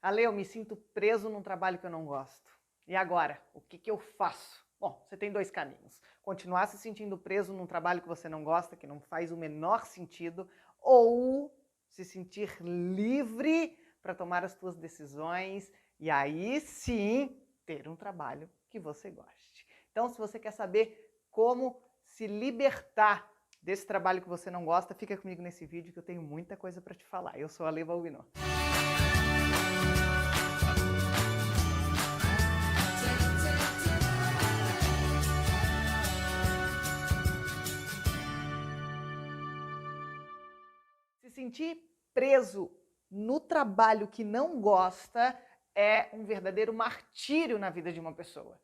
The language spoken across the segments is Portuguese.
Ale, eu me sinto preso num trabalho que eu não gosto. E agora? O que eu faço? Bom, você tem dois caminhos. Continuar se sentindo preso num trabalho que você não gosta, que não faz o menor sentido, ou se sentir livre para tomar as suas decisões e aí sim ter um trabalho que você goste. Então, se você quer saber como se libertar desse trabalho que você não gosta, fica comigo nesse vídeo que eu tenho muita coisa para te falar. Eu sou a Ale Balbinot. Se sentir preso no trabalho que não gosta é um verdadeiro martírio na vida de uma pessoa.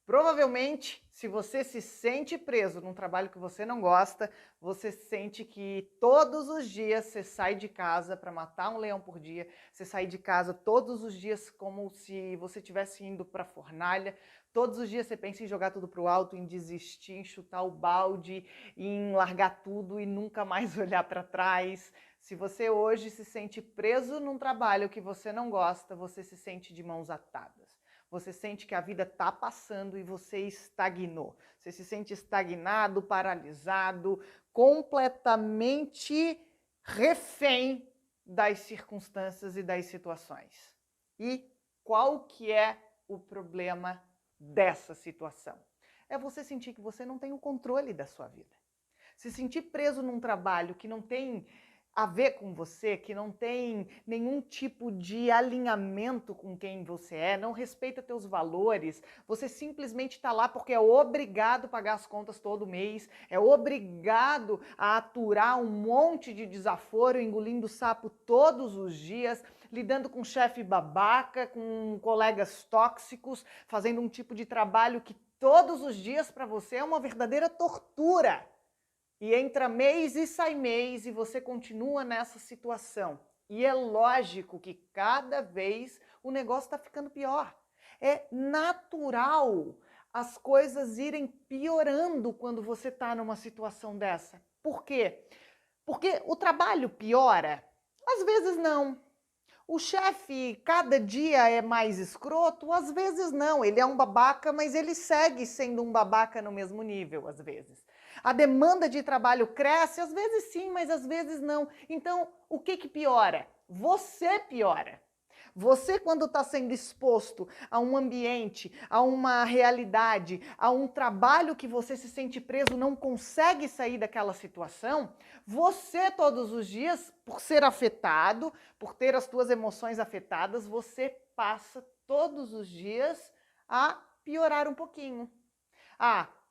Provavelmente, se você se sente preso num trabalho que você não gosta, você sente que todos os dias você sai de casa para matar um leão por dia, você sai de casa todos os dias como se você estivesse indo para a fornalha, todos os dias você pensa em jogar tudo para o alto, em desistir, em chutar o balde, em largar tudo e nunca mais olhar para trás. Se você hoje se sente preso num trabalho que você não gosta, você se sente de mãos atadas. Você sente que a vida está passando e você estagnou. Você se sente estagnado, paralisado, completamente refém das circunstâncias e das situações. E qual que é o problema dessa situação? É você sentir que você não tem o controle da sua vida. Se sentir preso num trabalho que não tem a ver com você, que não tem nenhum tipo de alinhamento com quem você é, não respeita teus valores, você simplesmente está lá porque é obrigado a pagar as contas todo mês, é obrigado a aturar um monte de desaforo, engolindo sapo todos os dias, lidando com chefe babaca, com colegas tóxicos, fazendo um tipo de trabalho que todos os dias para você é uma verdadeira tortura. E entra mês e sai mês e você continua nessa situação. E é lógico que cada vez o negócio está ficando pior. É natural as coisas irem piorando quando você está numa situação dessa. Por quê? Porque o trabalho piora? Às vezes não. O chefe cada dia é mais escroto? Às vezes não. Ele é um babaca, mas ele segue sendo um babaca no mesmo nível, às vezes. A demanda de trabalho cresce? Às vezes sim, mas às vezes não. Então, o que piora? Você piora. Você, quando está sendo exposto a um ambiente, a uma realidade, a um trabalho que você se sente preso, não consegue sair daquela situação, você todos os dias, por ser afetado, por ter as suas emoções afetadas, você passa todos os dias a piorar um pouquinho.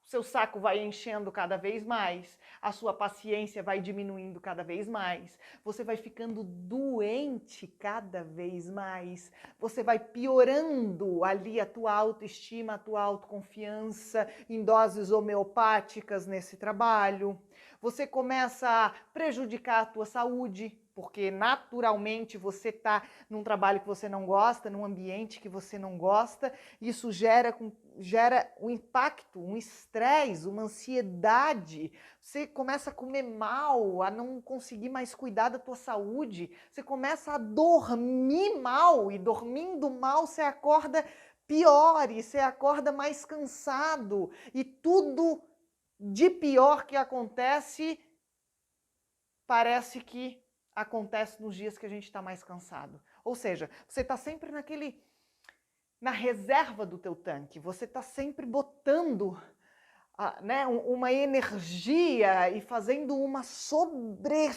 Seu saco vai enchendo cada vez mais, a sua paciência vai diminuindo cada vez mais, você vai ficando doente cada vez mais, você vai piorando ali a tua autoestima, a tua autoconfiança em doses homeopáticas nesse trabalho, você começa a prejudicar a tua saúde, porque naturalmente você está num trabalho que você não gosta, num ambiente que você não gosta, isso gera um impacto, um estresse, uma ansiedade, você começa a comer mal, a não conseguir mais cuidar da tua saúde, você começa a dormir mal, e dormindo mal você acorda pior, e você acorda mais cansado, e tudo de pior que acontece, parece que acontece nos dias que a gente está mais cansado. Ou seja, você está sempre na reserva do teu tanque, você está sempre botando uma energia e fazendo uma sobreforça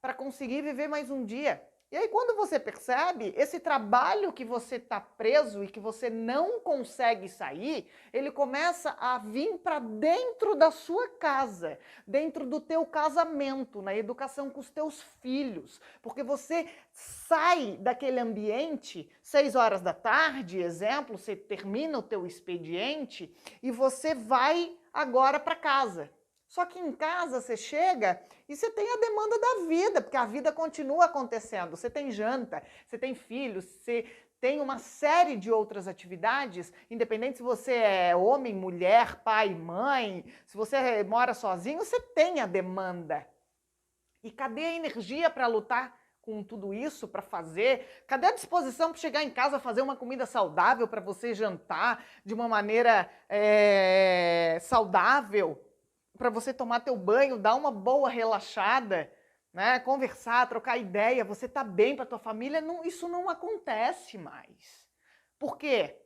para conseguir viver mais um dia. E aí quando você percebe, esse trabalho que você está preso e que você não consegue sair, ele começa a vir para dentro da sua casa, dentro do teu casamento, na educação com os teus filhos, porque você sai daquele ambiente, 6 horas da tarde, exemplo, você termina o teu expediente e você vai agora para casa. Só que em casa você chega e você tem a demanda da vida, porque a vida continua acontecendo. Você tem janta, você tem filhos, você tem uma série de outras atividades, independente se você é homem, mulher, pai, mãe, se você mora sozinho, você tem a demanda. E cadê a energia para lutar com tudo isso para fazer? Cadê a disposição para chegar em casa, fazer uma comida saudável para você jantar de uma maneira saudável? Para você tomar teu banho, dar uma boa relaxada, né? Conversar, trocar ideia, você tá bem para tua família? Não, isso não acontece mais. Por quê?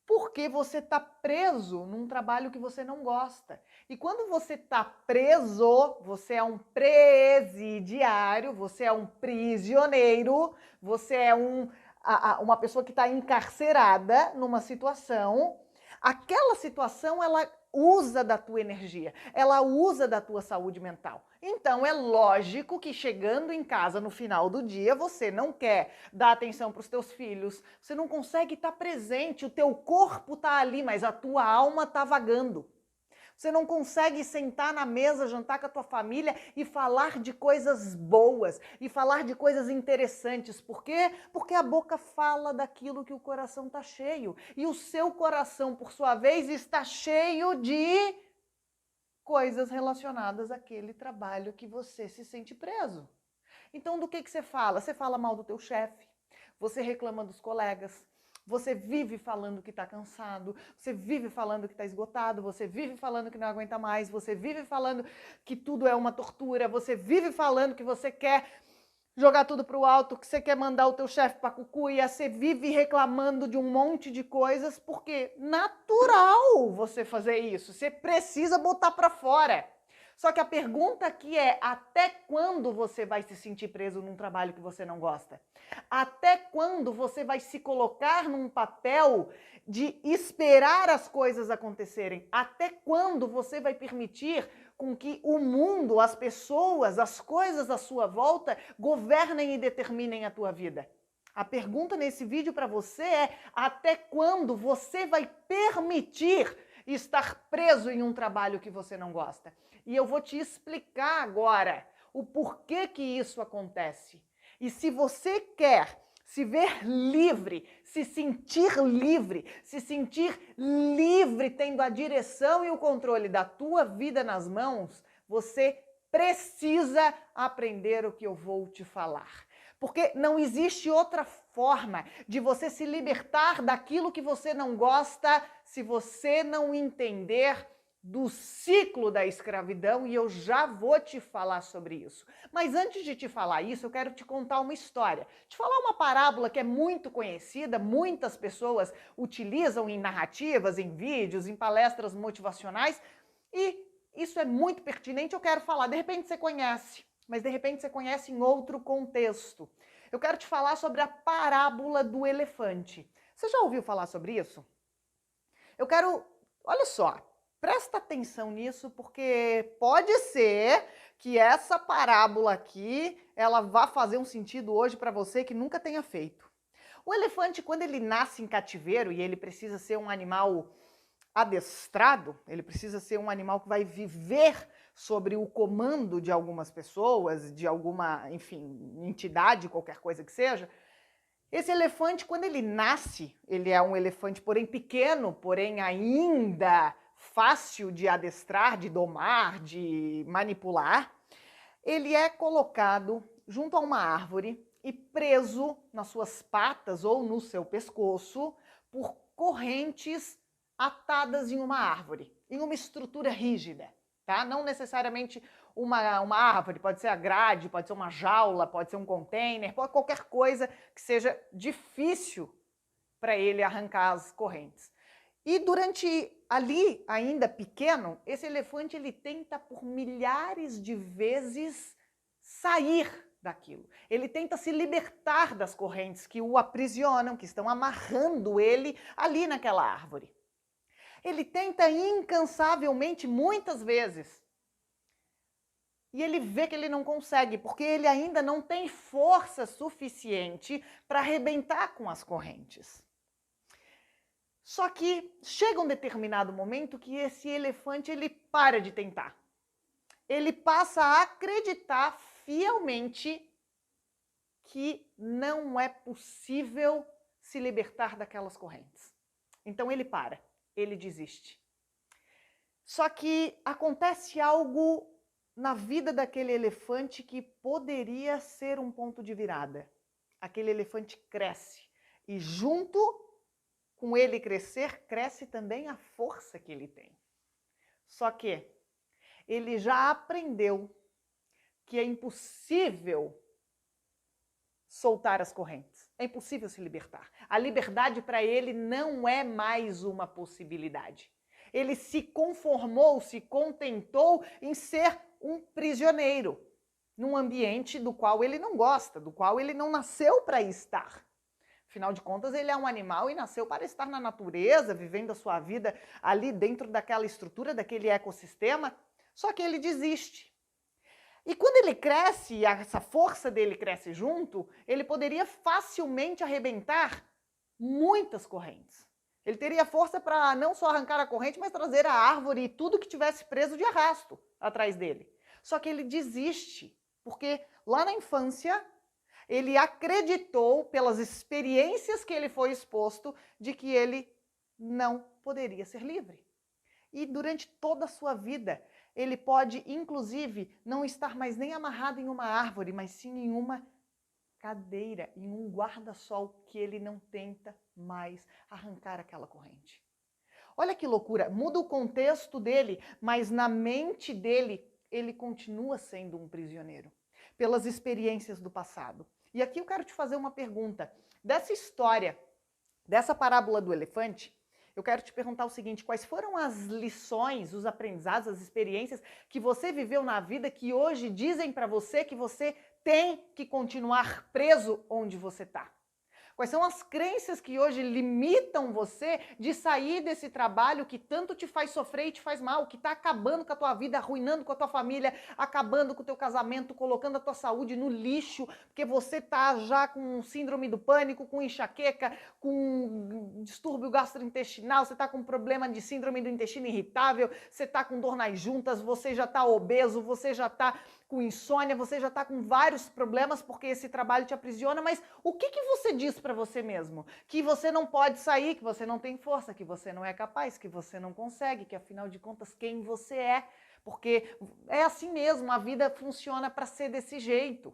Porque você está preso num trabalho que você não gosta. E quando você está preso, você é um presidiário, você é um prisioneiro, você é uma pessoa que está encarcerada numa situação. Aquela situação, ela usa da tua energia, ela usa da tua saúde mental. Então é lógico que chegando em casa no final do dia, você não quer dar atenção para os teus filhos, você não consegue estar presente, o teu corpo está ali, mas a tua alma está vagando. Você não consegue sentar na mesa, jantar com a tua família e falar de coisas boas, e falar de coisas interessantes. Por quê? Porque a boca fala daquilo que o coração está cheio. E o seu coração, por sua vez, está cheio de coisas relacionadas àquele trabalho que você se sente preso. Então, do que você fala? Você fala mal do teu chefe, você reclama dos colegas, você vive falando que está cansado, você vive falando que está esgotado, você vive falando que não aguenta mais, você vive falando que tudo é uma tortura, você vive falando que você quer jogar tudo para o alto, que você quer mandar o teu chefe para cucuia, você vive reclamando de um monte de coisas, porque natural você fazer isso, você precisa botar para fora. Só que a pergunta aqui é, até quando você vai se sentir preso num trabalho que você não gosta? Até quando você vai se colocar num papel de esperar as coisas acontecerem? Até quando você vai permitir com que o mundo, as pessoas, as coisas à sua volta governem e determinem a tua vida? A pergunta nesse vídeo para você é, até quando você vai permitir estar preso em um trabalho que você não gosta? E eu vou te explicar agora o porquê que isso acontece. E se você quer se ver livre, se sentir tendo a direção e o controle da tua vida nas mãos, você precisa aprender o que eu vou te falar. Porque não existe outra forma de você se libertar daquilo que você não gosta se você não entender do ciclo da escravidão, e eu já vou te falar sobre isso. Mas antes de te falar isso, eu quero te contar uma história. Te falar uma parábola que é muito conhecida, muitas pessoas utilizam em narrativas, em vídeos, em palestras motivacionais, e isso é muito pertinente, eu quero falar. De repente você conhece, mas de repente você conhece em outro contexto. Eu quero te falar sobre a parábola do elefante. Você já ouviu falar sobre isso? Olha só, presta atenção nisso, porque pode ser que essa parábola aqui, ela vá fazer um sentido hoje para você que nunca tenha feito. O elefante, quando ele nasce em cativeiro e ele precisa ser um animal adestrado, ele precisa ser um animal que vai viver sobre o comando de algumas pessoas, de alguma, enfim, entidade, qualquer coisa que seja. Esse elefante, quando ele nasce, ele é um elefante, porém pequeno, porém ainda fácil de adestrar, de domar, de manipular. Ele é colocado junto a uma árvore e preso nas suas patas ou no seu pescoço por correntes atadas em uma árvore, em uma estrutura rígida, tá? Não necessariamente uma árvore, pode ser a grade, pode ser uma jaula, pode ser um container, pode qualquer coisa que seja difícil para ele arrancar as correntes. E durante ali, ainda pequeno, esse elefante ele tenta por milhares de vezes sair daquilo. Ele tenta se libertar das correntes que o aprisionam, que estão amarrando ele ali naquela árvore. Ele tenta incansavelmente muitas vezes. E ele vê que ele não consegue, porque ele ainda não tem força suficiente para arrebentar com as correntes. Só que chega um determinado momento que esse elefante ele para de tentar. Ele passa a acreditar fielmente que não é possível se libertar daquelas correntes. Então ele para, ele desiste. Só que acontece algo na vida daquele elefante que poderia ser um ponto de virada. Aquele elefante cresce e junto com ele crescer, cresce também a força que ele tem. Só que ele já aprendeu que é impossível soltar as correntes. É impossível se libertar. A liberdade para ele não é mais uma possibilidade. Ele se conformou, se contentou em ser um prisioneiro num ambiente do qual ele não gosta, do qual ele não nasceu para estar. Afinal de contas, ele é um animal e nasceu para estar na natureza, vivendo a sua vida ali dentro daquela estrutura, daquele ecossistema, só que ele desiste. E quando ele cresce, e essa força dele cresce junto, ele poderia facilmente arrebentar muitas correntes. Ele teria força para não só arrancar a corrente, mas trazer a árvore e tudo que tivesse preso de arrasto atrás dele. Só que ele desiste, porque lá na infância ele acreditou, pelas experiências que ele foi exposto, de que ele não poderia ser livre. E durante toda a sua vida, ele pode, inclusive, não estar mais nem amarrado em uma árvore, mas sim em uma cadeira, em um guarda-sol, que ele não tenta mais arrancar aquela corrente. Olha que loucura, muda o contexto dele, mas na mente dele, ele continua sendo um prisioneiro, pelas experiências do passado. E aqui eu quero te fazer uma pergunta. Dessa história, dessa parábola do elefante, eu quero te perguntar o seguinte: quais foram as lições, os aprendizados, as experiências que você viveu na vida que hoje dizem para você que você tem que continuar preso onde você está? Quais são as crenças que hoje limitam você de sair desse trabalho que tanto te faz sofrer e te faz mal, que está acabando com a tua vida, arruinando com a tua família, acabando com o teu casamento, colocando a tua saúde no lixo, porque você está já com síndrome do pânico, com enxaqueca, com distúrbio gastrointestinal, você está com problema de síndrome do intestino irritável, você está com dor nas juntas, você já está obeso, você já está com insônia, você já está com vários problemas porque esse trabalho te aprisiona, mas o que você diz para você mesmo? Que você não pode sair, que você não tem força, que você não é capaz, que você não consegue, que afinal de contas quem você é, porque é assim mesmo, a vida funciona para ser desse jeito.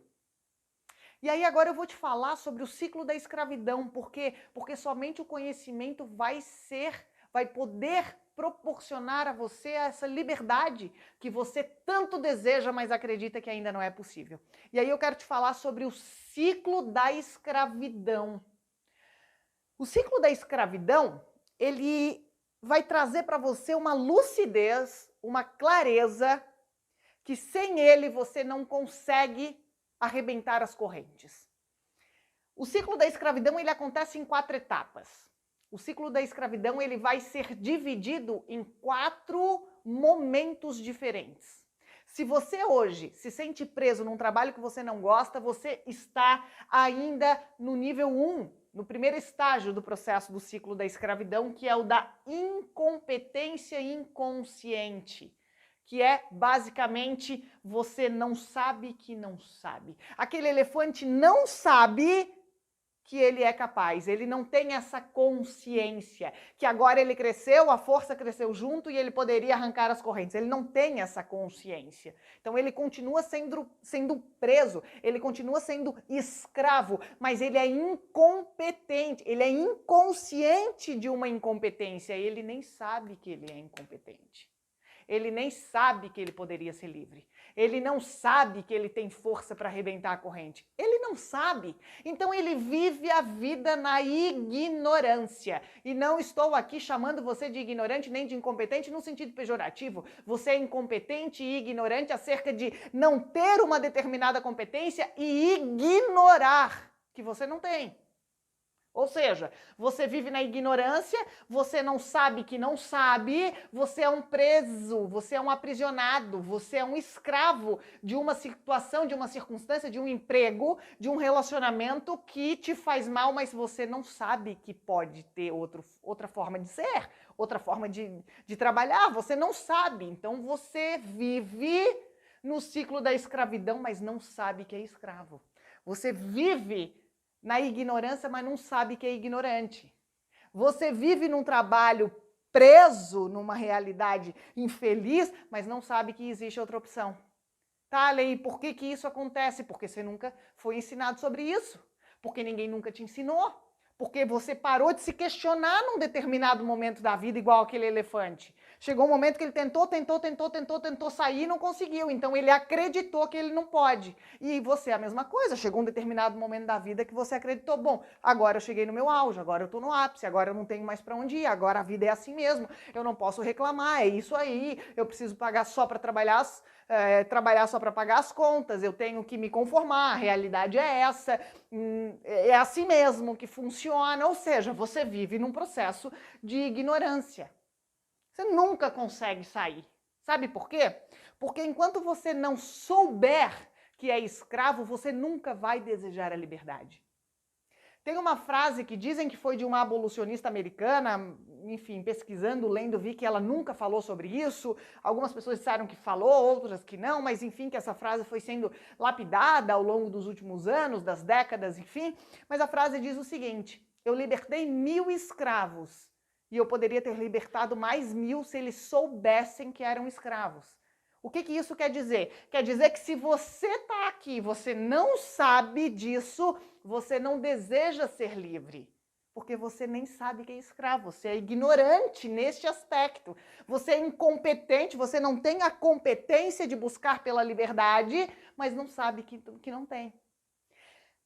E aí agora eu vou te falar sobre o ciclo da escravidão, porque somente o conhecimento vai poder proporcionar a você essa liberdade que você tanto deseja, mas acredita que ainda não é possível. E aí eu quero te falar sobre o ciclo da escravidão. O ciclo da escravidão, ele vai trazer para você uma lucidez, uma clareza, que sem ele você não consegue arrebentar as correntes. O ciclo da escravidão, ele acontece em 4 etapas. O ciclo da escravidão, ele vai ser dividido em 4 momentos diferentes. Se você hoje se sente preso num trabalho que você não gosta, você está ainda no nível 1, no primeiro estágio do processo do ciclo da escravidão, que é o da incompetência inconsciente, que é basicamente você não sabe que não sabe. Aquele elefante não sabe que ele é capaz, ele não tem essa consciência, que agora ele cresceu, a força cresceu junto e ele poderia arrancar as correntes. Ele não tem essa consciência. Então ele continua sendo preso, ele continua sendo escravo, mas ele é incompetente, ele é inconsciente de uma incompetência, ele nem sabe que ele é incompetente. Ele nem sabe que ele poderia ser livre. Ele não sabe que ele tem força para arrebentar a corrente. Ele não sabe. Então ele vive a vida na ignorância. E não estou aqui chamando você de ignorante nem de incompetente no sentido pejorativo. Você é incompetente e ignorante acerca de não ter uma determinada competência e ignorar que você não tem. Ou seja, você vive na ignorância, você não sabe que não sabe, você é um preso, você é um aprisionado, você é um escravo de uma situação, de uma circunstância, de um emprego, de um relacionamento que te faz mal, mas você não sabe que pode ter outra forma de ser, outra forma de trabalhar, você não sabe. Então você vive no ciclo da escravidão, mas não sabe que é escravo. Você vive na ignorância, mas não sabe que é ignorante. Você vive num trabalho preso numa realidade infeliz, mas não sabe que existe outra opção. Thalia, e por que isso acontece? Porque você nunca foi ensinado sobre isso. Porque ninguém nunca te ensinou. Porque você parou de se questionar num determinado momento da vida, igual aquele elefante. Chegou um momento que ele tentou sair e não conseguiu. Então ele acreditou que ele não pode. E você é a mesma coisa. Chegou um determinado momento da vida que você acreditou, bom, agora eu cheguei no meu auge, agora eu tô no ápice, agora eu não tenho mais para onde ir, agora a vida é assim mesmo. Eu não posso reclamar, é isso aí. Eu preciso pagar só para trabalhar só para pagar as contas, eu tenho que me conformar, a realidade é essa, é assim mesmo que funciona, ou seja, você vive num processo de ignorância. Você nunca consegue sair. Sabe por quê? Porque enquanto você não souber que é escravo, você nunca vai desejar a liberdade. Tem uma frase que dizem que foi de uma abolicionista americana, enfim, pesquisando, lendo, vi que ela nunca falou sobre isso. Algumas pessoas disseram que falou, outras que não, mas enfim, que essa frase foi sendo lapidada ao longo dos últimos anos, das décadas, enfim. Mas a frase diz o seguinte: eu libertei 1000 escravos e eu poderia ter libertado mais 1000 se eles soubessem que eram escravos. O que isso quer dizer? Quer dizer que se você está aqui e você não sabe disso, você não deseja ser livre. Porque você nem sabe que é escravo, você é ignorante neste aspecto. Você é incompetente, você não tem a competência de buscar pela liberdade, mas não sabe que não tem.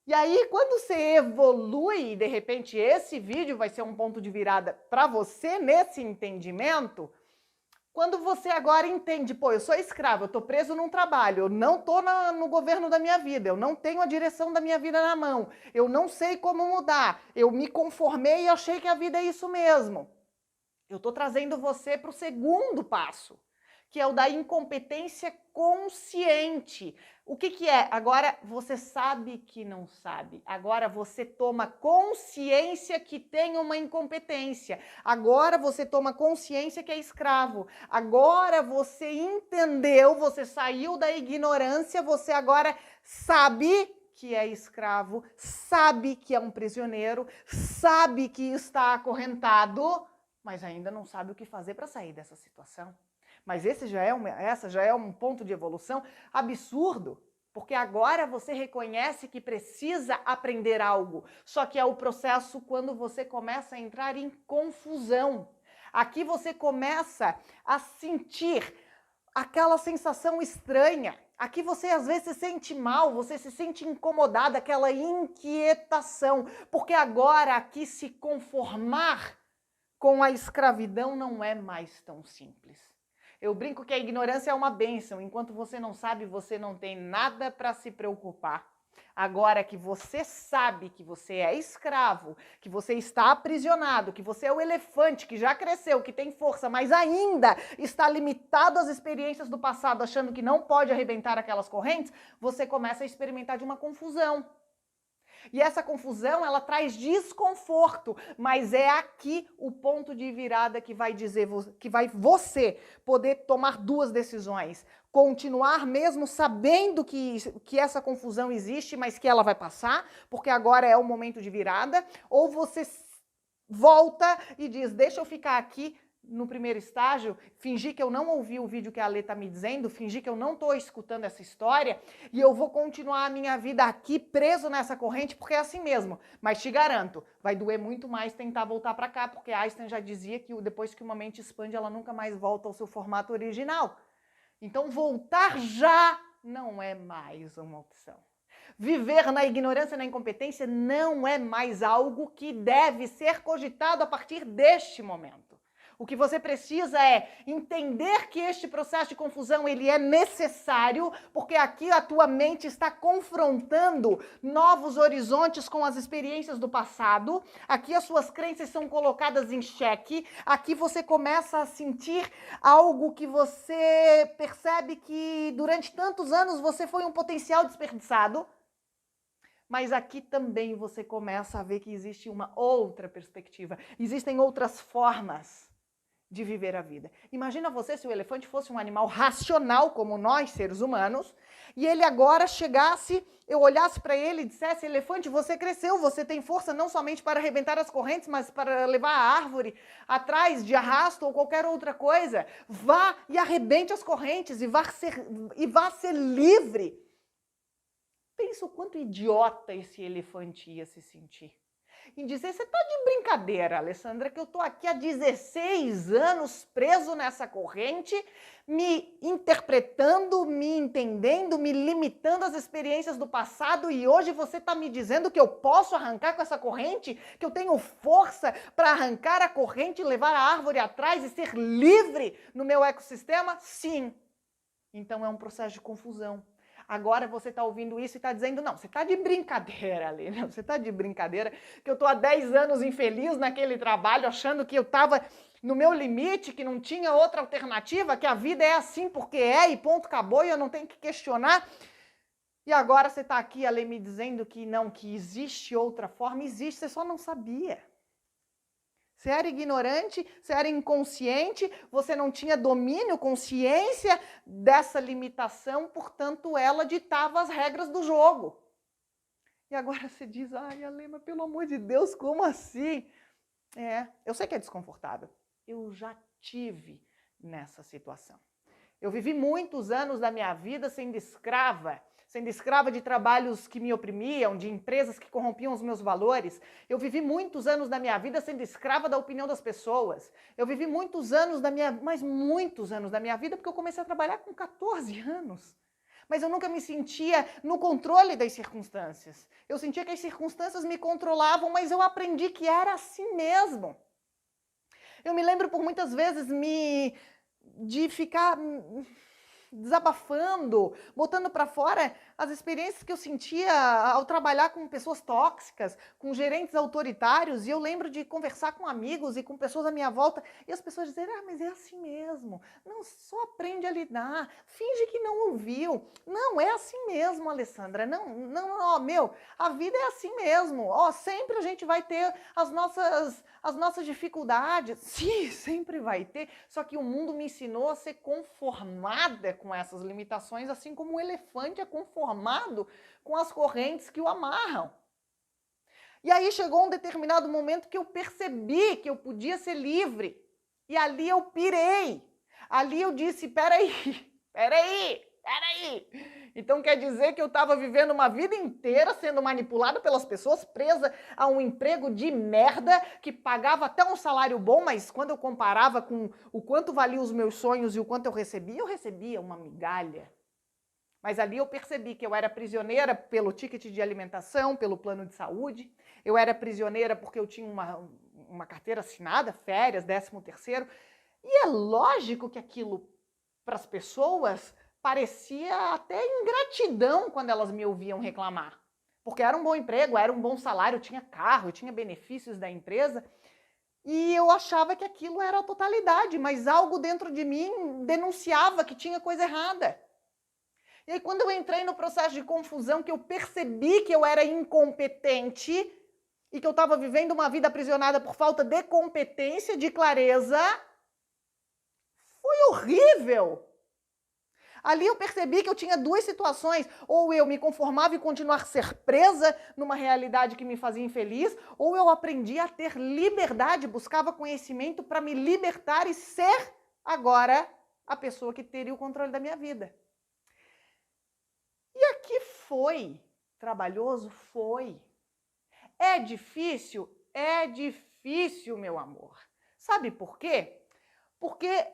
E aí, quando você evolui, de repente esse vídeo vai ser um ponto de virada para você nesse entendimento. Quando você agora entende, pô, eu sou escravo, eu estou preso num trabalho, eu não estou no governo da minha vida, eu não tenho a direção da minha vida na mão, eu não sei como mudar, eu me conformei e achei que a vida é isso mesmo. Eu estou trazendo você para o segundo passo, que é o da incompetência consciente. O que é? Agora você sabe que não sabe. Agora você toma consciência que tem uma incompetência. Agora você toma consciência que é escravo. Agora você entendeu, você saiu da ignorância, você agora sabe que é escravo, sabe que é um prisioneiro, sabe que está acorrentado, mas ainda não sabe o que fazer para sair dessa situação. Mas essa já é um ponto de evolução absurdo, porque agora você reconhece que precisa aprender algo, só que é o processo quando você começa a entrar em confusão. Aqui você começa a sentir aquela sensação estranha. Aqui você às vezes se sente mal, você se sente incomodado, aquela inquietação, porque agora aqui se conformar com a escravidão não é mais tão simples. Eu brinco que a ignorância é uma bênção. Enquanto você não sabe, você não tem nada para se preocupar. Agora que você sabe que você é escravo, que você está aprisionado, que você é o elefante que já cresceu, que tem força, mas ainda está limitado às experiências do passado, achando que não pode arrebentar aquelas correntes, você começa a experimentar de uma confusão. E essa confusão, ela traz desconforto, mas é aqui o ponto de virada que vai dizer que vai você poder tomar duas decisões. Continuar mesmo sabendo que essa confusão existe, mas que ela vai passar, porque agora é o momento de virada, ou você volta e diz, deixa eu ficar aqui no primeiro estágio, fingir que eu não ouvi o vídeo que a Lê está me dizendo, fingir que eu não estou escutando essa história e eu vou continuar a minha vida aqui preso nessa corrente, porque é assim mesmo. Mas te garanto, vai doer muito mais tentar voltar para cá, porque Einstein já dizia que depois que uma mente expande, ela nunca mais volta ao seu formato original. Então voltar já não é mais uma opção. Viver na ignorância e na incompetência não é mais algo que deve ser cogitado a partir deste momento. O que você precisa é entender que este processo de confusão ele é necessário, porque aqui a tua mente está confrontando novos horizontes com as experiências do passado, aqui as suas crenças são colocadas em xeque, aqui você começa a sentir algo que você percebe que durante tantos anos você foi um potencial desperdiçado, mas aqui também você começa a ver que existe uma outra perspectiva, existem outras formas. de viver a vida. Imagina você se o elefante fosse um animal racional, como nós, seres humanos, e ele agora chegasse, eu olhasse para ele e dissesse: elefante, você cresceu, você tem força não somente para arrebentar as correntes, mas para levar a árvore atrás de arrasto ou qualquer outra coisa. Vá e arrebente as correntes e vá ser livre. Pensa o quanto idiota esse elefante ia se sentir. Em dizer: você está de brincadeira, Alessandra, que eu estou aqui há 16 anos preso nessa corrente, me interpretando, me entendendo, me limitando às experiências do passado, e hoje você está me dizendo que eu posso arrancar com essa corrente, que eu tenho força para arrancar a corrente, levar a árvore atrás e ser livre no meu ecossistema? Sim. Então é um processo de confusão. Agora você está ouvindo isso e está dizendo: não, você está de brincadeira, Aline, você está de brincadeira, que eu estou há 10 anos infeliz naquele trabalho, achando que eu estava no meu limite, que não tinha outra alternativa, que a vida é assim porque é e ponto, acabou, e eu não tenho que questionar. E agora você está aqui, Ale, me dizendo que não, que existe outra forma. Existe, você só não sabia. Você era ignorante, você era inconsciente, você não tinha domínio, consciência dessa limitação, portanto, ela ditava as regras do jogo. E agora você diz: ai, Ale, mas pelo amor de Deus, como assim? Eu sei que é desconfortável. Eu já tive nessa situação. Eu vivi muitos anos da minha vida sendo escrava de trabalhos que me oprimiam, de empresas que corrompiam os meus valores. Eu vivi muitos anos da minha vida sendo escrava da opinião das pessoas. Eu vivi muitos anos mas muitos anos da minha vida, porque eu comecei a trabalhar com 14 anos. Mas eu nunca me sentia no controle das circunstâncias. Eu sentia que as circunstâncias me controlavam, mas eu aprendi que era assim mesmo. Eu me lembro por muitas vezes de ficar desabafando, botando para fora as experiências que eu sentia ao trabalhar com pessoas tóxicas, com gerentes autoritários, e eu lembro de conversar com amigos e com pessoas à minha volta, e as pessoas dizerem: ah, mas é assim mesmo, não, só aprende a lidar, finge que não ouviu, não, é assim mesmo, Alessandra, não, a vida é assim mesmo, sempre a gente vai ter as nossas dificuldades, sim, sempre vai ter, só que o mundo me ensinou a ser conformada com essas limitações, assim como um elefante é conformado com as correntes que o amarram. E aí chegou um determinado momento que eu percebi que eu podia ser livre. E ali eu pirei. Ali eu disse: peraí. Então quer dizer que eu estava vivendo uma vida inteira sendo manipulada pelas pessoas, presa a um emprego de merda, que pagava até um salário bom, mas quando eu comparava com o quanto valiam os meus sonhos e o quanto eu recebia uma migalha. Mas ali eu percebi que eu era prisioneira pelo ticket de alimentação, pelo plano de saúde, eu era prisioneira porque eu tinha uma carteira assinada, férias, 13º, e é lógico que aquilo, para as pessoas, parecia até ingratidão quando elas me ouviam reclamar. Porque era um bom emprego, era um bom salário, eu tinha carro, eu tinha benefícios da empresa, e eu achava que aquilo era a totalidade, mas algo dentro de mim denunciava que tinha coisa errada. E aí, quando eu entrei no processo de confusão, que eu percebi que eu era incompetente e que eu estava vivendo uma vida aprisionada por falta de competência, de clareza, foi horrível. Ali eu percebi que eu tinha duas situações: ou eu me conformava e continuar a ser presa numa realidade que me fazia infeliz, ou eu aprendi a ter liberdade, buscava conhecimento para me libertar e ser agora a pessoa que teria o controle da minha vida. E aqui foi trabalhoso? Foi. É difícil? É difícil, meu amor. Sabe por quê? Porque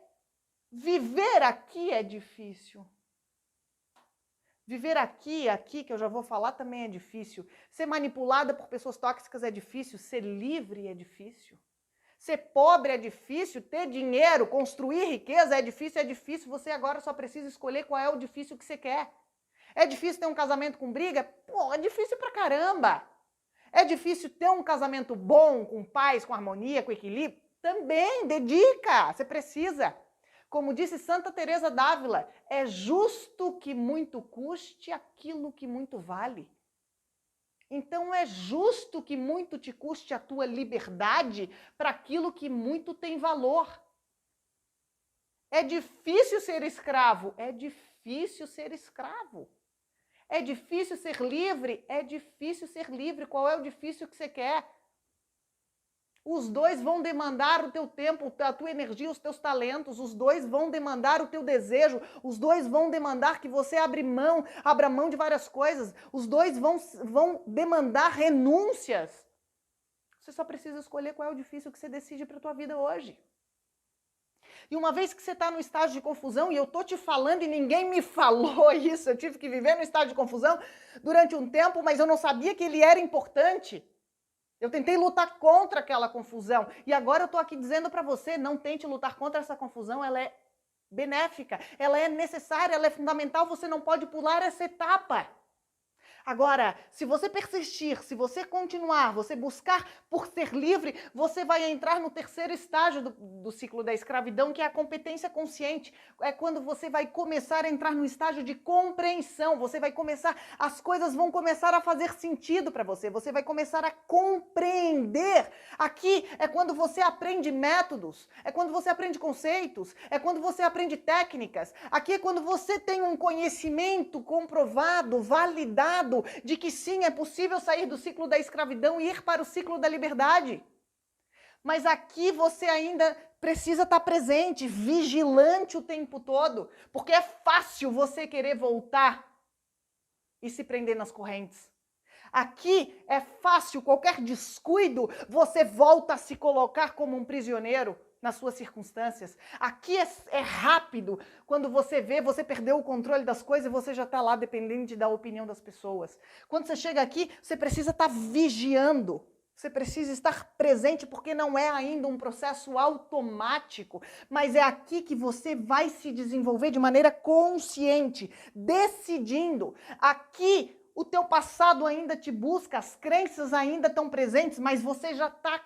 viver aqui é difícil. Viver aqui, que eu já vou falar, também é difícil. Ser manipulada por pessoas tóxicas é difícil. Ser livre é difícil. Ser pobre é difícil. Ter dinheiro, construir riqueza é difícil. Você agora só precisa escolher qual é o difícil que você quer. É difícil ter um casamento com briga? Pô, é difícil pra caramba. É difícil ter um casamento bom, com paz, com harmonia, com equilíbrio? Também, dedica, você precisa. Como disse Santa Teresa d'Ávila, é justo que muito custe aquilo que muito vale. Então é justo que muito te custe a tua liberdade para aquilo que muito tem valor. É difícil ser escravo? É difícil ser escravo. É difícil ser livre? É difícil ser livre. Qual é o difícil que você quer? Os dois vão demandar o teu tempo, a tua energia, os teus talentos. Os dois vão demandar o teu desejo. Os dois vão demandar que você abra mão de várias coisas. Os dois vão demandar renúncias. Você só precisa escolher qual é o difícil que você decide para a tua vida hoje. E uma vez que você está no estágio de confusão, e eu estou te falando e ninguém me falou isso, eu tive que viver no estágio de confusão durante um tempo, mas eu não sabia que ele era importante. Eu tentei lutar contra aquela confusão. E agora eu estou aqui dizendo para você, não tente lutar contra essa confusão, ela é benéfica, ela é necessária, ela é fundamental, você não pode pular essa etapa. Agora, se você persistir, se você continuar, você buscar por ser livre, você vai entrar no terceiro estágio do ciclo da escravidão, que é a competência consciente. É quando você vai começar a entrar no estágio de compreensão. As coisas vão começar a fazer sentido para você. Você vai começar a compreender. Aqui é quando você aprende métodos, é quando você aprende conceitos, é quando você aprende técnicas. Aqui é quando você tem um conhecimento comprovado, validado, de que sim, é possível sair do ciclo da escravidão e ir para o ciclo da liberdade. Mas aqui você ainda precisa estar presente, vigilante o tempo todo, porque é fácil você querer voltar e se prender nas correntes. Aqui é fácil, qualquer descuido, você volta a se colocar como um prisioneiro nas suas circunstâncias. Aqui é rápido. Quando você vê, você perdeu o controle das coisas e você já está lá dependente da opinião das pessoas. Quando você chega aqui, você precisa estar vigiando. Você precisa estar presente, porque não é ainda um processo automático, mas é aqui que você vai se desenvolver de maneira consciente, decidindo. Aqui o teu passado ainda te busca, as crenças ainda estão presentes, mas você já está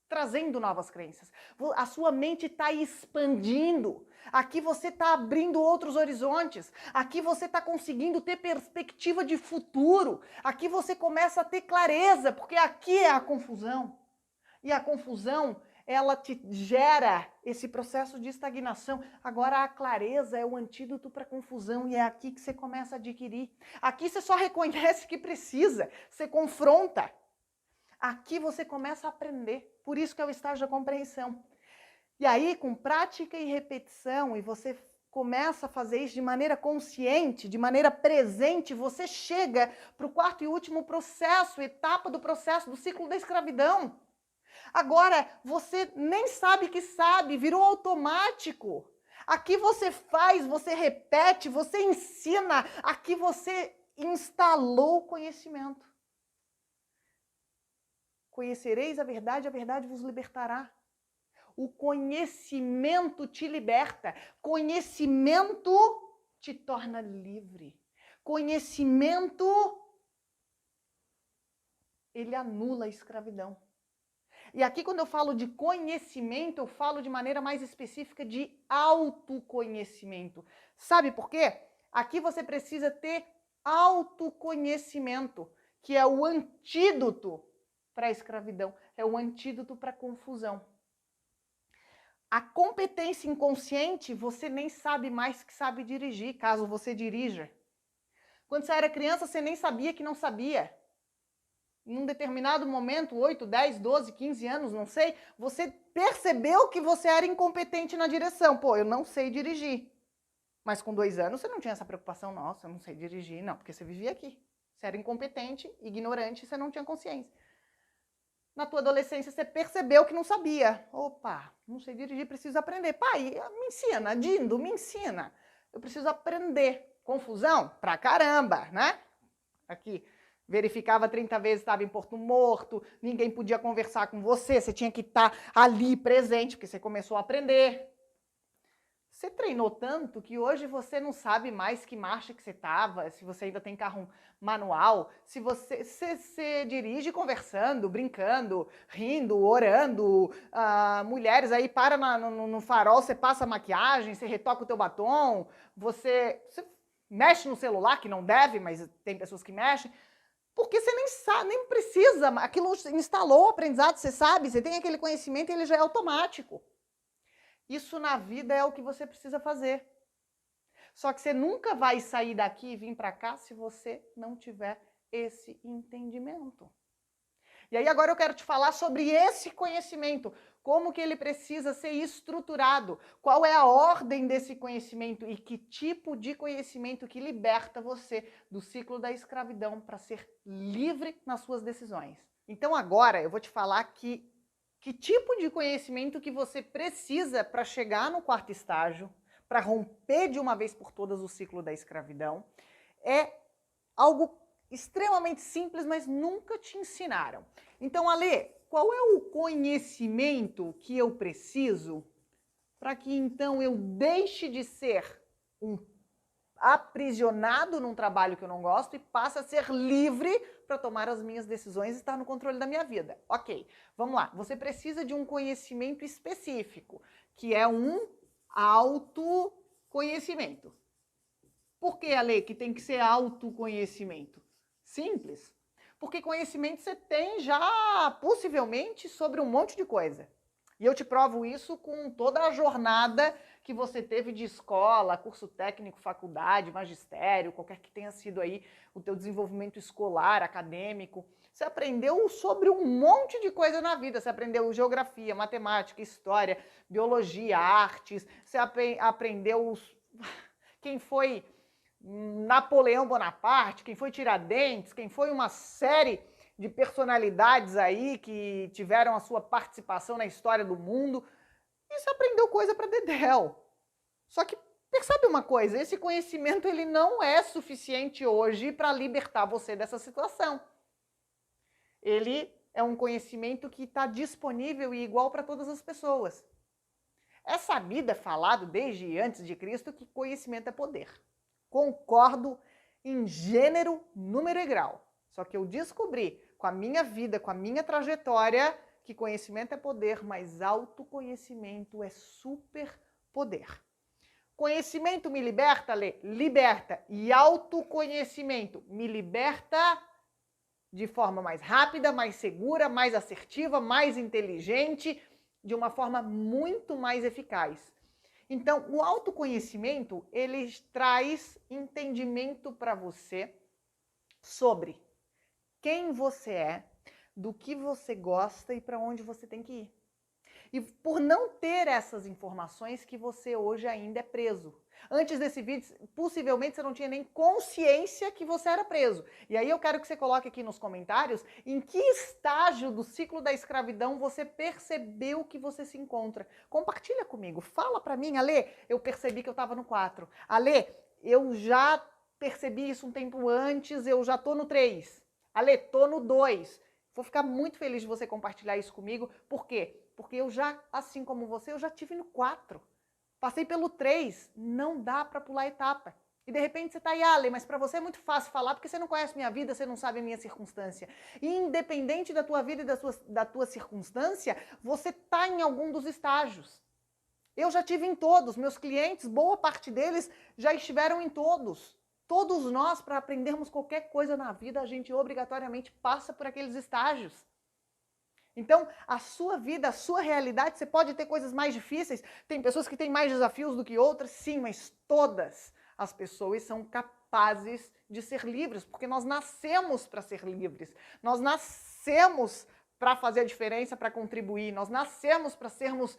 trazendo novas crenças. A sua mente está expandindo. Aqui você está abrindo outros horizontes. Aqui você está conseguindo ter perspectiva de futuro. Aqui você começa a ter clareza, porque aqui é a confusão. E a confusão, ela te gera esse processo de estagnação. Agora a clareza é o antídoto para a confusão e é aqui que você começa a adquirir. Aqui você só reconhece que precisa, você confronta. Aqui você começa a aprender. Por isso que é o estágio da compreensão. E aí, com prática e repetição, e você começa a fazer isso de maneira consciente, de maneira presente, você chega para o quarto e último processo, etapa do processo do ciclo da escravidão. Agora, você nem sabe que sabe, virou automático. Aqui você faz, você repete, você ensina. Aqui você instalou o conhecimento. Conhecereis a verdade vos libertará. O conhecimento te liberta. Conhecimento te torna livre. Conhecimento, ele anula a escravidão. E aqui, quando eu falo de conhecimento, eu falo de maneira mais específica de autoconhecimento. Sabe por quê? Aqui você precisa ter autoconhecimento, que é o antídoto para a escravidão, é o antídoto para a confusão. A competência inconsciente, você nem sabe mais que sabe dirigir, caso você dirija. Quando você era criança, você nem sabia que não sabia. Em um determinado momento, 8, 10, 12, 15 anos, não sei, você percebeu que você era incompetente na direção. Pô, eu não sei dirigir. Mas com 2 anos, você não tinha essa preocupação. Nossa, eu não sei dirigir. Não, porque você vivia aqui. Você era incompetente, ignorante, você não tinha consciência. Na tua adolescência, você percebeu que não sabia. Opa, não sei dirigir, preciso aprender. Pai, me ensina, Dindo, me ensina. Eu preciso aprender. Confusão? Pra caramba, né? Aqui, verificava 30 vezes, estava em Porto Morto, ninguém podia conversar com você, você tinha que estar ali presente, porque você começou a aprender. Você treinou tanto que hoje você não sabe mais que marcha que você estava, se você ainda tem carro manual, se você dirige conversando, brincando, rindo, orando, mulheres aí para no farol, você passa maquiagem, você retoca o teu batom, você mexe no celular, que não deve, mas tem pessoas que mexem, porque você nem sabe, nem precisa, aquilo instalou o aprendizado, você sabe, você tem aquele conhecimento e ele já é automático. Isso na vida é o que você precisa fazer. Só que você nunca vai sair daqui e vir para cá se você não tiver esse entendimento. E aí agora eu quero te falar sobre esse conhecimento, como que ele precisa ser estruturado, qual é a ordem desse conhecimento e que tipo de conhecimento que liberta você do ciclo da escravidão para ser livre nas suas decisões. Então agora eu vou te falar que tipo de conhecimento que você precisa para chegar no quarto estágio, para romper de uma vez por todas o ciclo da escravidão. É algo extremamente simples, mas nunca te ensinaram. Então, Ale, qual é o conhecimento que eu preciso para que então eu deixe de ser um aprisionado num trabalho que eu não gosto e passe a ser livre para tomar as minhas decisões e estar no controle da minha vida? Ok, vamos lá. Você precisa de um conhecimento específico, que é um autoconhecimento. Por que, Ale, que tem que ser autoconhecimento? Simples. Porque conhecimento você tem já, possivelmente, sobre um monte de coisa. E eu te provo isso com toda a jornada que você teve de escola, curso técnico, faculdade, magistério, qualquer que tenha sido aí o teu desenvolvimento escolar, acadêmico. Você aprendeu sobre um monte de coisa na vida. Você aprendeu geografia, matemática, história, biologia, artes. Você aprendeu quem foi Napoleão Bonaparte, quem foi Tiradentes, quem foi uma série de personalidades aí que tiveram a sua participação na história do mundo. E você aprendeu coisa para dedéu. Só que percebe uma coisa, esse conhecimento ele não é suficiente hoje para libertar você dessa situação. Ele é um conhecimento que está disponível e igual para todas as pessoas. É sabido, é falado desde antes de Cristo que conhecimento é poder. Concordo em gênero, número e grau. Só que eu descobri com a minha vida, com a minha trajetória, que conhecimento é poder, mas autoconhecimento é superpoder. Conhecimento me liberta, Lê? Liberta. E autoconhecimento me liberta de forma mais rápida, mais segura, mais assertiva, mais inteligente, de uma forma muito mais eficaz. Então, o autoconhecimento, ele traz entendimento para você sobre quem você é, do que você gosta e para onde você tem que ir. E por não ter essas informações que você hoje ainda é preso. Antes desse vídeo, possivelmente você não tinha nem consciência que você era preso. E aí eu quero que você coloque aqui nos comentários em que estágio do ciclo da escravidão você percebeu que você se encontra. Compartilha comigo, fala pra mim, Ale, eu percebi que eu tava no 4. Ale, eu já percebi isso um tempo antes, eu já tô no 3. Ale, tô no 2. Vou ficar muito feliz de você compartilhar isso comigo. Por quê? Porque eu já, assim como você, eu já tive no 4. Passei pelo 3, não dá para pular etapa. E de repente você está aí, Ale, mas para você é muito fácil falar porque você não conhece minha vida, você não sabe a minha circunstância. E independente da tua vida e da tua circunstância, você está em algum dos estágios. Eu já tive em todos, meus clientes, boa parte deles já estiveram em todos. Todos nós, para aprendermos qualquer coisa na vida, a gente obrigatoriamente passa por aqueles estágios. Então, a sua vida, a sua realidade, você pode ter coisas mais difíceis, tem pessoas que têm mais desafios do que outras, sim, mas todas as pessoas são capazes de ser livres, porque nós nascemos para ser livres, nós nascemos para fazer a diferença, para contribuir, nós nascemos para sermos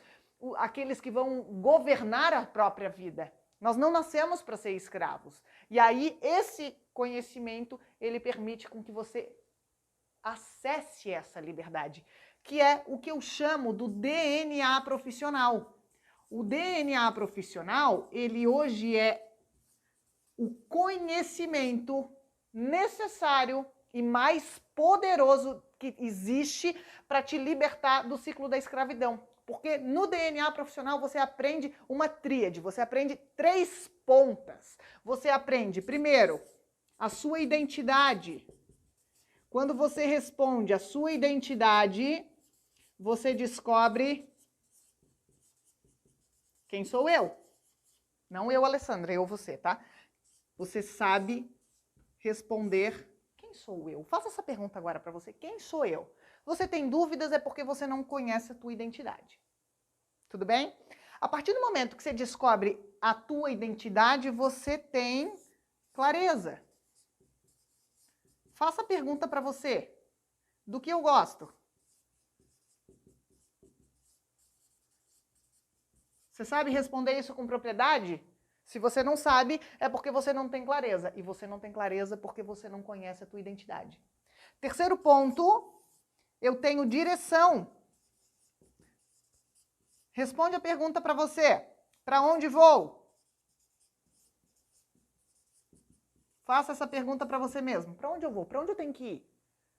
aqueles que vão governar a própria vida. Nós não nascemos para ser escravos. E aí, esse conhecimento, ele permite com que você acesse essa liberdade, que é o que eu chamo do DNA profissional. O DNA profissional, ele hoje é o conhecimento necessário e mais poderoso que existe para te libertar do ciclo da escravidão. Porque no DNA profissional você aprende uma tríade, você aprende 3 pontas. Você aprende, primeiro, a sua identidade. Quando você responde a sua identidade, você descobre quem sou eu. Não eu, Alessandra, eu você, tá? Você sabe responder quem sou eu. Faça essa pergunta agora para você. Quem sou eu? Você tem dúvidas é porque você não conhece a tua identidade. Tudo bem? A partir do momento que você descobre a tua identidade, você tem clareza. Faça a pergunta para você. Do que eu gosto? Você sabe responder isso com propriedade? Se você não sabe, é porque você não tem clareza. E você não tem clareza porque você não conhece a tua identidade. Terceiro ponto, eu tenho direção. Responde a pergunta para você. Para onde vou? Faça essa pergunta para você mesmo. Para onde eu vou? Para onde eu tenho que ir?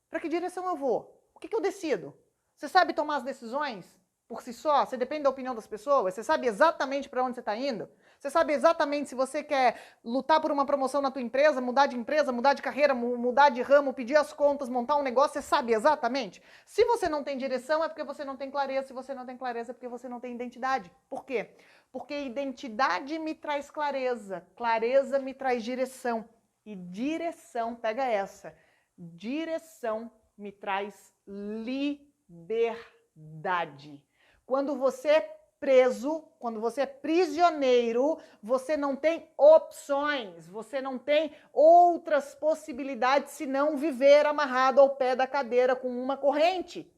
Para que direção eu vou? O que eu decido? Você sabe tomar as decisões por si só? Você depende da opinião das pessoas? Você sabe exatamente para onde você está indo? Você sabe exatamente se você quer lutar por uma promoção na tua empresa, mudar de carreira, mudar de ramo, pedir as contas, montar um negócio? Você sabe exatamente? Se você não tem direção, é porque você não tem clareza. Se você não tem clareza, é porque você não tem identidade. Por quê? Porque identidade me traz clareza. Clareza me traz direção. E direção, pega essa, direção me traz liberdade. Quando você é preso, quando você é prisioneiro, você não tem opções, você não tem outras possibilidades senão viver amarrado ao pé da cadeira com uma corrente.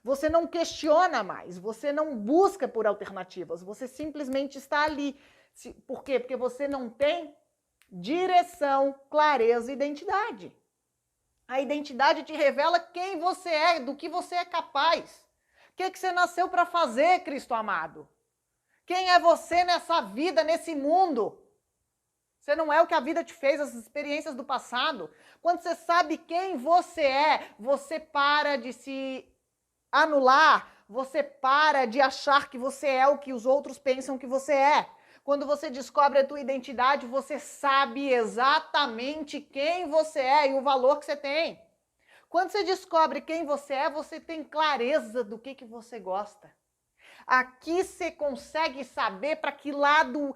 Você não questiona mais, você não busca por alternativas, você simplesmente está ali. Por quê? Porque você não tem direção, clareza e identidade. A identidade te revela quem você é, do que você é capaz. O que você nasceu para fazer, Cristo amado? Quem é você nessa vida, nesse mundo? Você não é o que a vida te fez, as experiências do passado. Quando você sabe quem você é, você para de se anular, você para de achar que você é o que os outros pensam que você é. Quando você descobre a tua identidade, você sabe exatamente quem você é e o valor que você tem. Quando você descobre quem você é, você tem clareza do que você gosta. Aqui você consegue saber para que lado...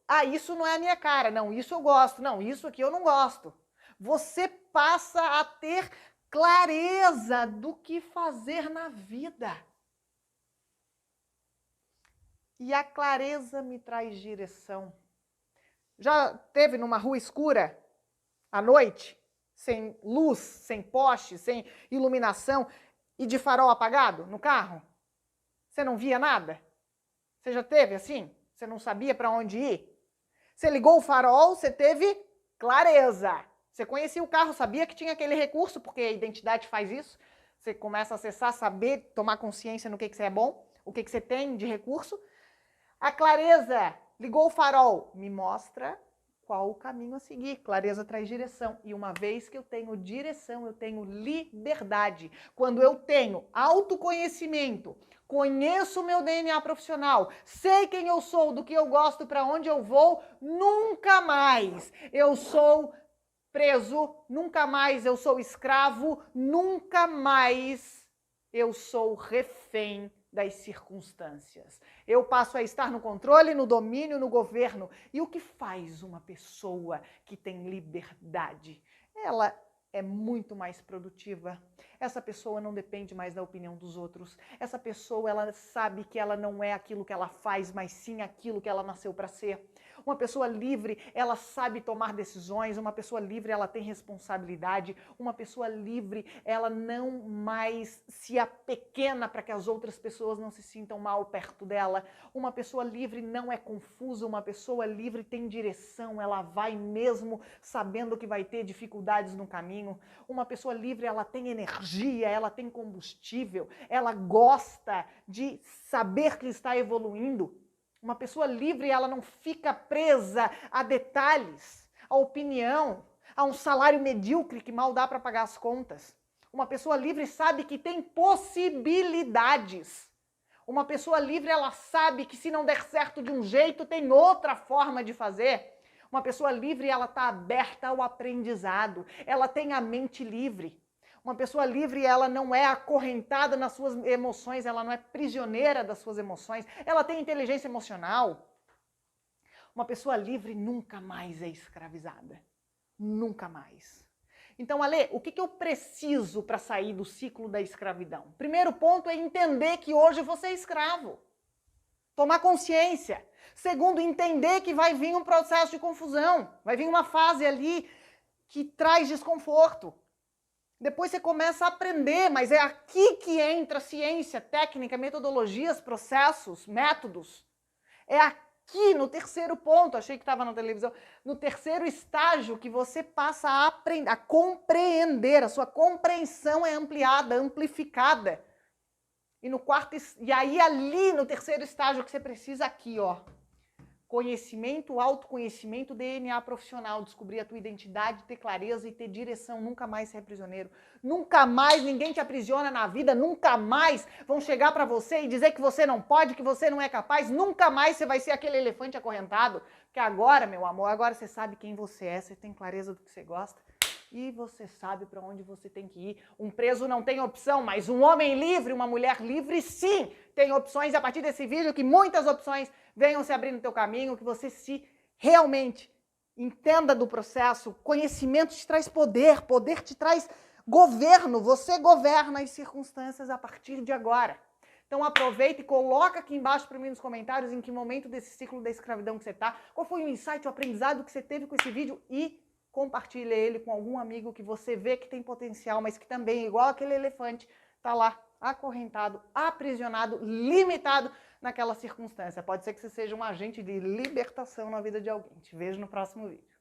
Ah, isso não é a minha cara. Não, isso eu gosto. Não, isso aqui eu não gosto. Você passa a ter clareza do que fazer na vida. E a clareza me traz direção. Já teve numa rua escura, à noite, sem luz, sem poste, sem iluminação e de farol apagado no carro? Você não via nada? Você já teve assim? Você não sabia para onde ir? Você ligou o farol, você teve clareza. Você conhecia o carro, sabia que tinha aquele recurso, porque a identidade faz isso. Você começa a acessar, saber, tomar consciência no que você é bom, o que você tem de recurso. A clareza, ligou o farol, me mostra qual o caminho a seguir. Clareza traz direção. E uma vez que eu tenho direção, eu tenho liberdade. Quando eu tenho autoconhecimento, conheço o meu DNA profissional, sei quem eu sou, do que eu gosto, para onde eu vou, nunca mais eu sou preso, nunca mais eu sou escravo, nunca mais eu sou refém das circunstâncias. Eu passo a estar no controle, no domínio, no governo. E o que faz uma pessoa que tem liberdade? Ela é muito mais produtiva. Essa pessoa não depende mais da opinião dos outros. Essa pessoa, ela sabe que ela não é aquilo que ela faz, mas sim aquilo que ela nasceu para ser. Uma pessoa livre, ela sabe tomar decisões. Uma pessoa livre, ela tem responsabilidade. Uma pessoa livre, ela não mais se apequena para que as outras pessoas não se sintam mal perto dela. Uma pessoa livre não é confusa. Uma pessoa livre tem direção. Ela vai mesmo sabendo que vai ter dificuldades no caminho. Uma pessoa livre, ela tem energia, ela tem combustível. Ela gosta de saber que está evoluindo. Uma pessoa livre, ela não fica presa a detalhes, a opinião, a um salário medíocre que mal dá para pagar as contas. Uma pessoa livre sabe que tem possibilidades. Uma pessoa livre, ela sabe que se não der certo de um jeito, tem outra forma de fazer. Uma pessoa livre, ela está aberta ao aprendizado. Ela tem a mente livre. Uma pessoa livre, ela não é acorrentada nas suas emoções, ela não é prisioneira das suas emoções, ela tem inteligência emocional. Uma pessoa livre nunca mais é escravizada. Nunca mais. Então, Ale, o que eu preciso para sair do ciclo da escravidão? Primeiro ponto é entender que hoje você é escravo. tomar consciência. Segundo, entender que vai vir um processo de confusão, vai vir uma fase ali que traz desconforto. Depois você começa a aprender, mas é aqui que entra ciência, técnica, metodologias, processos, métodos. É aqui no terceiro ponto, achei que estava na televisão, no terceiro estágio que você passa a aprender, a compreender, a sua compreensão é ampliada, amplificada. E aí ali no terceiro estágio que você precisa aqui, ó. Conhecimento, autoconhecimento, DNA profissional, descobrir a tua identidade, ter clareza e ter direção, nunca mais ser prisioneiro. Nunca mais ninguém te aprisiona na vida, nunca mais vão chegar pra você e dizer que você não pode, que você não é capaz, nunca mais você vai ser aquele elefante acorrentado. Porque agora, meu amor, agora você sabe quem você é, você tem clareza do que você gosta e você sabe pra onde você tem que ir. Um preso não tem opção, mas um homem livre, uma mulher livre, sim, tem opções. E a partir desse vídeo, que muitas opções venham se abrir no teu caminho, que você se realmente entenda do processo. Conhecimento te traz poder, poder te traz governo. Você governa as circunstâncias a partir de agora. Então aproveita e coloca aqui embaixo para mim nos comentários em que momento desse ciclo da escravidão que você está, qual foi o insight, o aprendizado que você teve com esse vídeo e compartilha ele com algum amigo que você vê que tem potencial, mas que também, igual aquele elefante, está lá acorrentado, aprisionado, limitado naquela circunstância. Pode ser que você seja um agente de libertação na vida de alguém. Te vejo no próximo vídeo.